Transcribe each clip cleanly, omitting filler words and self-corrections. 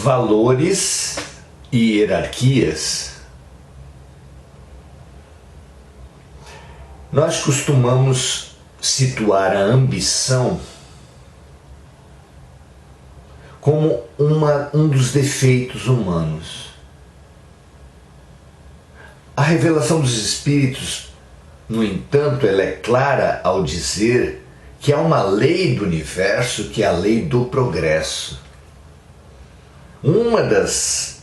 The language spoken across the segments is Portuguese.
valores e hierarquias. Nós costumamos situar a ambição como um dos defeitos humanos. A revelação dos Espíritos, no entanto, ela é clara ao dizer que há uma lei do universo, que é a lei do progresso. Uma das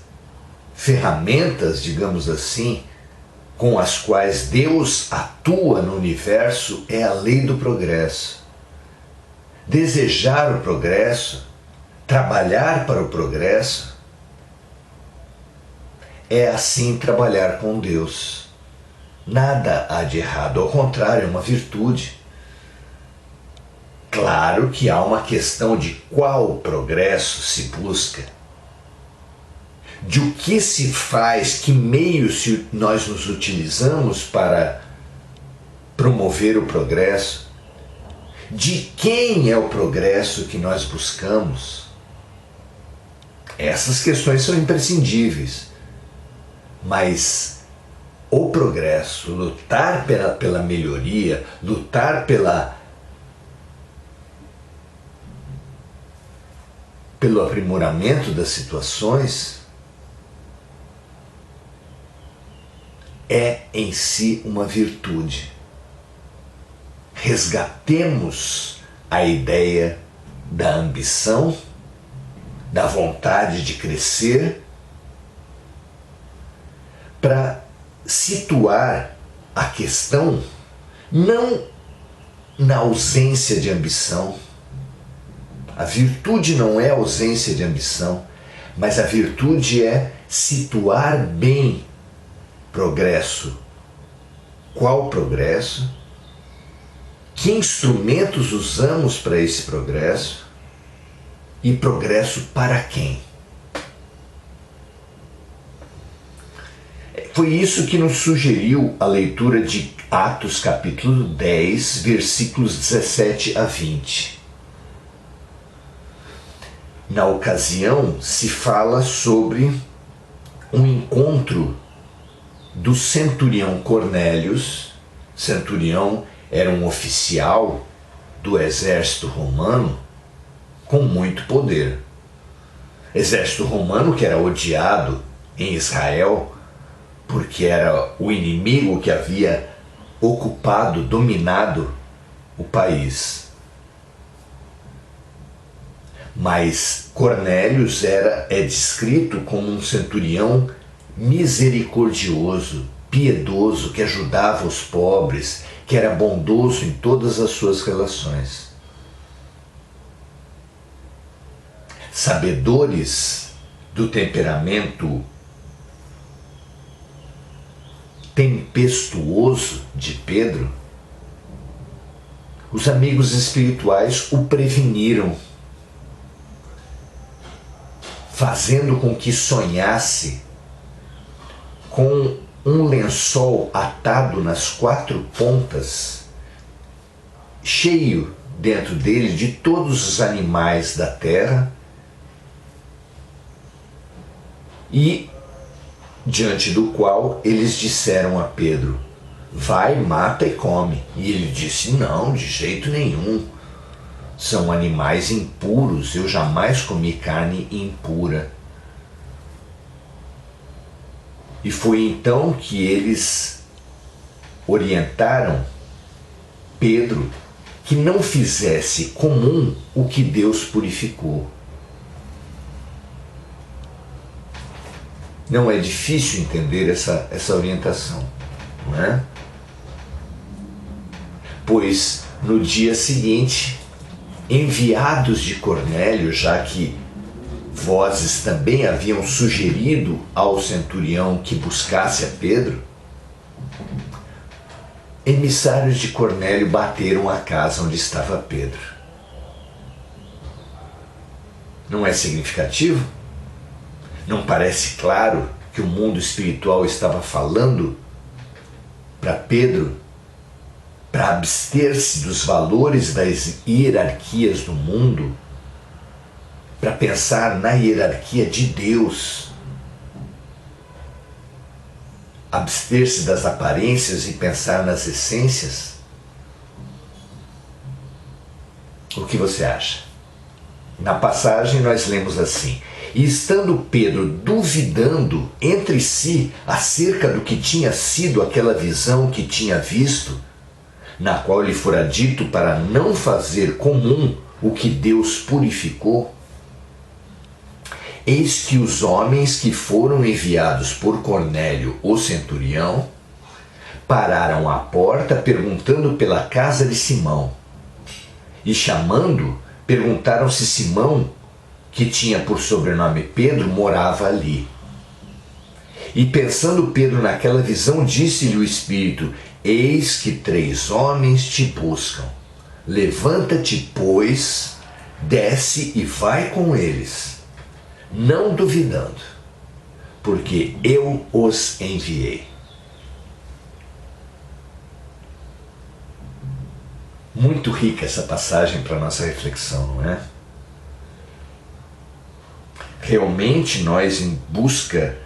ferramentas, digamos assim, com as quais Deus atua no universo é a lei do progresso. Desejar o progresso, trabalhar para o progresso, é assim trabalhar com Deus. Nada há de errado, ao contrário, é uma virtude. Claro que há uma questão de qual progresso se busca, de o que se faz, que meios nós nos utilizamos para promover o progresso, de quem é o progresso que nós buscamos. Essas questões são imprescindíveis, mas o progresso, lutar pela melhoria, lutar pelo aprimoramento das situações, é em si uma virtude. Resgatemos a ideia da ambição, da vontade de crescer, para situar a questão não na ausência de ambição. A virtude não é ausência de ambição, mas a virtude é situar bem progresso. Qual progresso? Que instrumentos usamos para esse progresso? E progresso para quem? Foi isso que nos sugeriu a leitura de Atos capítulo 10, versículos 17 a 20. Na ocasião, se fala sobre um encontro do centurião Cornélios. Centurião era um oficial do exército romano com muito poder. Exército romano que era odiado em Israel porque era o inimigo que havia ocupado, dominado o país. Mas Cornélios é descrito como um centurião misericordioso, piedoso, que ajudava os pobres, que era bondoso em todas as suas relações. Sabedores do temperamento tempestuoso de Pedro, os amigos espirituais o preveniram, fazendo com que sonhasse com um lençol atado nas 4 pontas, cheio dentro dele de todos os animais da terra, e diante do qual eles disseram a Pedro: vai, mata e come. E ele disse: não, de jeito nenhum. São animais impuros, eu jamais comi carne impura. E foi então que eles orientaram Pedro que não fizesse comum o que Deus purificou. Não é difícil entender essa orientação, não é? Pois no dia seguinte, enviados de Cornélio, já que vozes também haviam sugerido ao centurião que buscasse a Pedro, emissários de Cornélio bateram a casa onde estava Pedro. Não é significativo? Não parece claro que o mundo espiritual estava falando para Pedro para abster-se dos valores das hierarquias do mundo para pensar na hierarquia de Deus, abster-se das aparências e pensar nas essências? O que você acha? Na passagem nós lemos assim: e estando Pedro duvidando entre si acerca do que tinha sido aquela visão que tinha visto, na qual lhe fora dito para não fazer comum o que Deus purificou, eis que os homens que foram enviados por Cornélio, o centurião, pararam à porta perguntando pela casa de Simão. E chamando, perguntaram se Simão, que tinha por sobrenome Pedro, morava ali. E pensando Pedro naquela visão, disse-lhe o Espírito: eis que 3 homens te buscam. Levanta-te, pois, desce e vai com eles, não duvidando, porque eu os enviei. Muito rica essa passagem para a nossa reflexão, não é? Realmente nós, em busca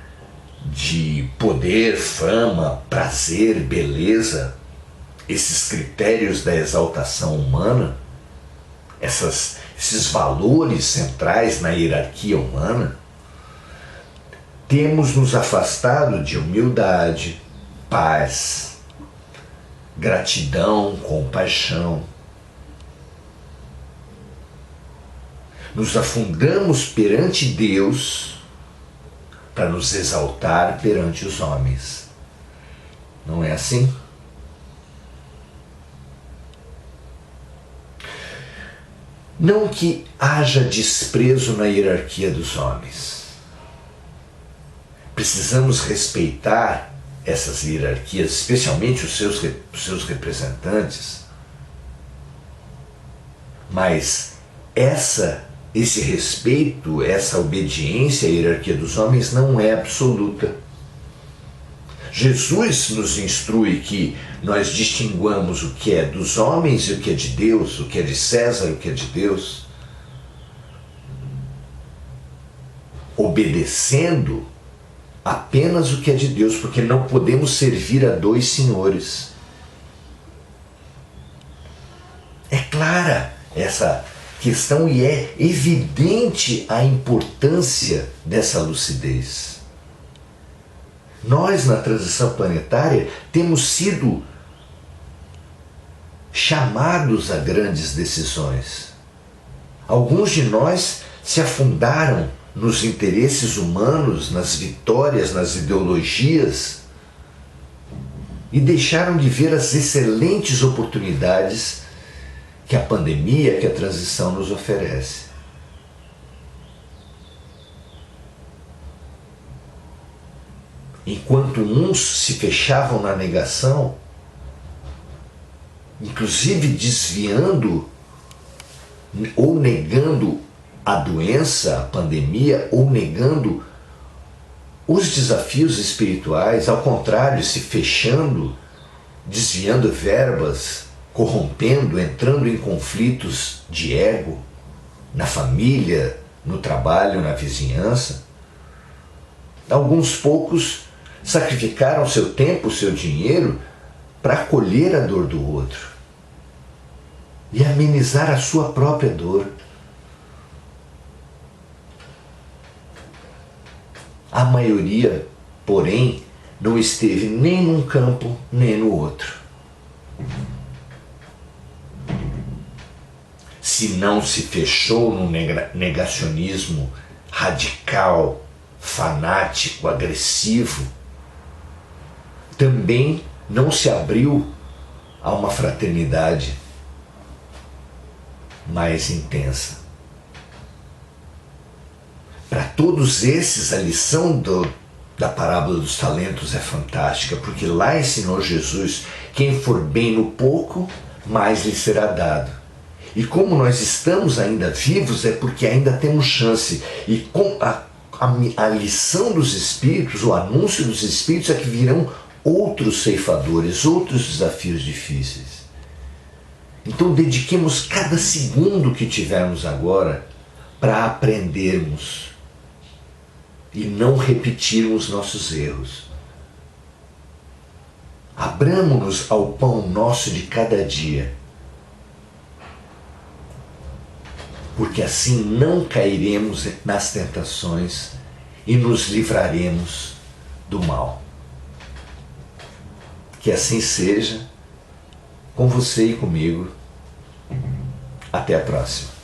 de poder, fama, prazer, beleza, esses critérios da exaltação humana, esses valores centrais na hierarquia humana, temos nos afastado de humildade, paz, gratidão, compaixão. Nos afundamos perante Deus para nos exaltar perante os homens. Não é assim? Não que haja desprezo na hierarquia dos homens. Precisamos respeitar essas hierarquias, especialmente os seus representantes, mas esse respeito, essa obediência à hierarquia dos homens não é absoluta. Jesus nos instrui que nós distinguamos o que é dos homens e o que é de Deus, o que é de César e o que é de Deus, obedecendo apenas o que é de Deus, porque não podemos servir a 2 senhores. É clara essa questão e é evidente a importância dessa lucidez. Nós, na transição planetária, temos sido chamados a grandes decisões. Alguns de nós se afundaram nos interesses humanos, nas vitórias, nas ideologias, e deixaram de ver as excelentes oportunidades que a pandemia, que a transição nos oferece. Enquanto uns se fechavam na negação, inclusive desviando ou negando a doença, a pandemia, ou negando os desafios espirituais, ao contrário, se fechando, desviando verbas, corrompendo, entrando em conflitos de ego, na família, no trabalho, na vizinhança. Alguns poucos sacrificaram seu tempo, seu dinheiro, para acolher a dor do outro e amenizar a sua própria dor. A maioria, porém, não esteve nem num campo nem no outro. Se não se fechou num negacionismo radical, fanático, agressivo, também não se abriu a uma fraternidade mais intensa. Para todos esses, a lição da parábola dos talentos é fantástica, porque lá ensinou Jesus: quem for bem no pouco, mais lhe será dado. E como nós estamos ainda vivos, é porque ainda temos chance. E com a lição dos Espíritos, o anúncio dos Espíritos, é que virão outros ceifadores, outros desafios difíceis. Então dediquemos cada segundo que tivermos agora para aprendermos e não repetirmos nossos erros. Abramo-nos ao pão nosso de cada dia, porque assim não cairemos nas tentações e nos livraremos do mal. Que assim seja, com você e comigo. Até a próxima.